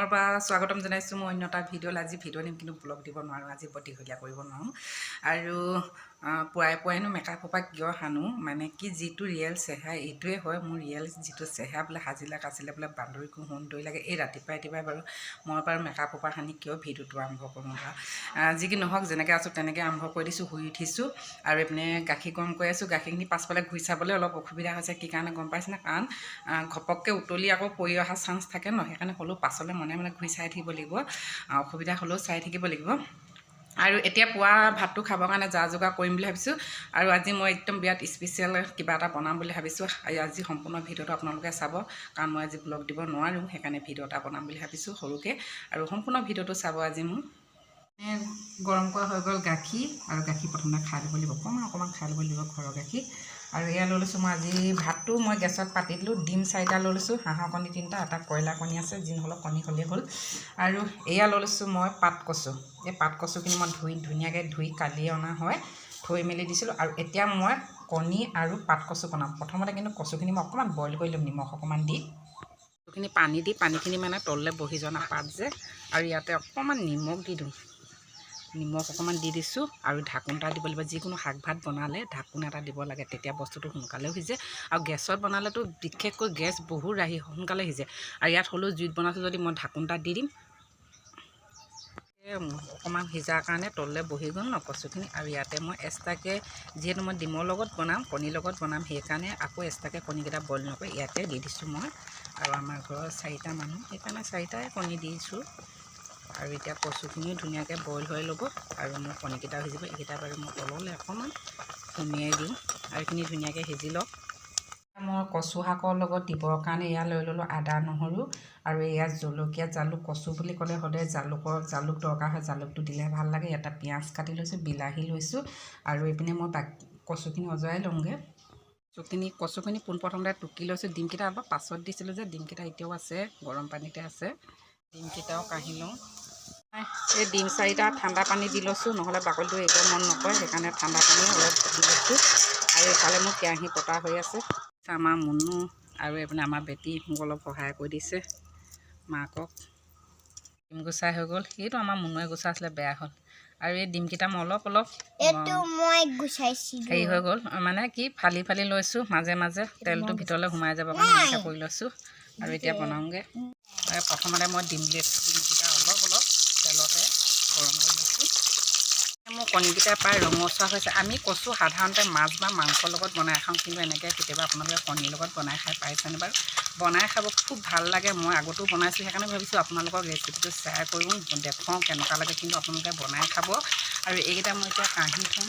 পুনৰবাৰ স্বাগতম জনাইছোঁ মই অন্য এটা ভিডিঅ'লৈ। আজি ভিডিঅ' দিম কিন্তু ব্লগ দিব নোৱাৰোঁ, আজি বৰ দীঘলীয়া কৰিব নোৱাৰোঁ। আৰু পুৱাইনো মেকআপ সোপা কিয় সানো, মানে কি যিটো ৰিয়েল চেহেৰা এইটোৱে হয়। মোৰ ৰিয়েল যিটো চেহেৰা বোলে সাজিলে কাচিলে বোলে বান্দৰীকো সুন্দৰী লাগে। এই ৰাতিপুৱাই বাৰু মই বাৰু মেকআপ সোপা সানি কিয় ভিডিঅ'টো আৰম্ভ কৰোঁ বা যি কি নহওক, যেনেকৈ আছোঁ তেনেকৈ আৰম্ভ কৰি দিছোঁ। শুই উঠিছোঁ আৰু এইপিনে গাখীৰ গৰম কৰি আছোঁ। গাখীৰখিনি পাছফালে ঘূৰি চাবলৈ অলপ অসুবিধা হৈছে। কি কাৰণে গম পাইছেনে? কাৰণ ঘপককৈ উতলি আকৌ পৰি অহা চান্স থাকে ন, সেইকাৰণে হ'লেও পাছলৈ মনে ঘূৰি চাই থাকিব লাগিব। অসুবিধা হ'লেও চাই থাকিব লাগিব। আৰু এতিয়া পুৱা ভাতটো খাবৰ কাৰণে যা যোগাৰ কৰিম বুলি ভাবিছোঁ। আৰু আজি মই একদম বিৰাট স্পেচিয়েল কিবা এটা বনাম বুলি ভাবিছোঁ। আজি সম্পূৰ্ণ ভিডিঅ'টো আপোনালোকে চাব, কাৰণ মই আজি ব্লগ দিব নোৱাৰোঁ, সেইকাৰণে ভিডিঅ' এটা বনাম বুলি ভাবিছোঁ সৰুকৈ। আৰু সম্পূৰ্ণ ভিডিঅ'টো চাব আজি মোৰ। গৰম কৰা হৈ গ'ল গাখীৰ, আৰু গাখীৰ প্ৰথমতে খাই ল'ব লাগিব, অকণমান খাই ল'ব লাগিব ঘৰৰ গাখীৰ। আৰু এয়া লৈ লৈছোঁ মই আজি ভাতটো মই গেছত পাতি দিলোঁ। ডিম 4টা লৈ লৈছোঁ, হাঁহৰ কণী 3টা, এটা কয়লা কণী আছে, যি নহ'লেও কণী হ'লেই হ'ল। আৰু এয়া লৈ লৈছোঁ মই পাতকচু। এই পাতকচুখিনি মই ধুনীয়াকৈ ধুই কালিয়ে অনা হয়, থৈ মেলি দিছিলোঁ। আৰু এতিয়া মই কণী আৰু পাতকচু বনাম। প্ৰথমতে কিন্তু কচুখিনি মই অকণমান বইল কৰি ল'ম, নিমখ অকণমান দি। কচুখিনি পানীখিনি মানে তললৈ বহি যোৱা পাত যে, আৰু ইয়াতে অকণমান নিমখ দি দিওঁ। নিমখ অকণমান দি দিছোঁ আৰু ঢাকোন এটা দিব লাগিব। যিকোনো শাক ভাত বনালে ঢাকোন এটা দিব লাগে, তেতিয়া বস্তুটো সোনকালেও সিজে। আৰু গেছত বনালেতো বিশেষকৈ গেছ বহুত ৰাহি, সোনকালে সিজে। আৰু ইয়াত হ'লেও জুইত বনাইছোঁ যদি মই ঢাকোন এটা দি দিম। অকণমান সিজাৰ কাৰণে তললৈ বহি গ'ল ন কচুখিনি। আৰু ইয়াতে মই এক্সট্ৰাকৈ, যিহেতু মই ডিমৰ লগত বনাম, কণীৰ লগত বনাম, সেইকাৰণে আকৌ এক্সট্ৰাকৈ কণীকেইটা বইল নকৰি ইয়াতে দি দিছোঁ মই। আৰু আমাৰ ঘৰৰ 4টা মানুহ, সেইকাৰণে 4টাই কণী দিছোঁ। আৰু এতিয়া কচুখিনিও ধুনীয়াকৈ বইল হৈ ল'ব, আৰু মোৰ কণীকেইটাও সিজিব। এইকেইটা বাৰু মই তললৈ অকণমান সুমিয়াই দিওঁ, আৰু এইখিনি ধুনীয়াকৈ সিজি লওক। মই কচু শাকৰ লগত দিবৰ কাৰণে এয়া লৈ ল'লোঁ আদা নহৰু, আৰু এয়া জলকীয়া জালুক। কচু বুলি ক'লে সদায় জালুক দৰকাৰ হয়, জালুকটো দিলে ভাল লাগে। এটা পিঁয়াজ কাটি লৈছোঁ, বিলাহী লৈছোঁ, আৰু এইপিনে মই কচুখিনি অজৰাই লওঁগৈ। কচুখিনি পোনপ্ৰথমতে টুকি লৈছোঁ। ডিমকেইটা অলপ পাছত দিছিলোঁ যে, ডিমকেইটা এতিয়াও আছে, গৰম পানীতে আছে। ডিমকেইটাও কাঢ়ি লওঁ। এই ডিম 4টা ঠাণ্ডা পানী দি লৈছোঁ, নহ'লে বাকলিটো এৰিব মন নকৰে, সেইকাৰণে ঠাণ্ডা পানী অলপ দি লৈছোঁ। আৰু এইফালে মোৰ কেৰাহী পতা হৈ আছে। আমাৰ মুনু আৰু এইপিনে আমাৰ বেটী মোক অলপ সহায় কৰি দিছে, মাকক। ডিম গুচাই হৈ গ'ল, সেইটো আমাৰ মুনুৱে গুচাইছিলে, বেয়া হ'ল। আৰু এই ডিমকেইটা মই অলপ হেৰি হৈ গ'ল, মানে কি ফালি লৈছোঁ মাজে মাজে, তেলটো ভিতৰলৈ সোমাই যাব কাৰণে এনেকৈ কৰি লৈছোঁ। আৰু এতিয়া বনাওঁগৈ। প্ৰথমতে মই ডিমকেইটা অলপ তেলতে গৰম কৰি লৈছোঁ। মোৰ কণীকেইটা প্ৰায় ৰঙচুৱা হৈছে। আমি কচু সাধাৰণতে মাছ বা মাংসৰ লগত বনাই খাওঁ, কিন্তু এনেকৈ কেতিয়াবা আপোনালোকে কণীৰ লগত বনাই খাই পাইছেনে বাৰু? বনাই খাব খুব ভাল লাগে। মই আগতেও বনাইছোঁ, সেইকাৰণে ভাবিছোঁ আপোনালোকক ৰেচিপিটো শ্বেয়াৰ কৰোঁ, দেখুৱাওঁ কেনেকুৱা লাগে। কিন্তু আপোনালোকে বনাই খাব। আৰু এইকেইটা মই এতিয়া কাঢ়ি থওঁ।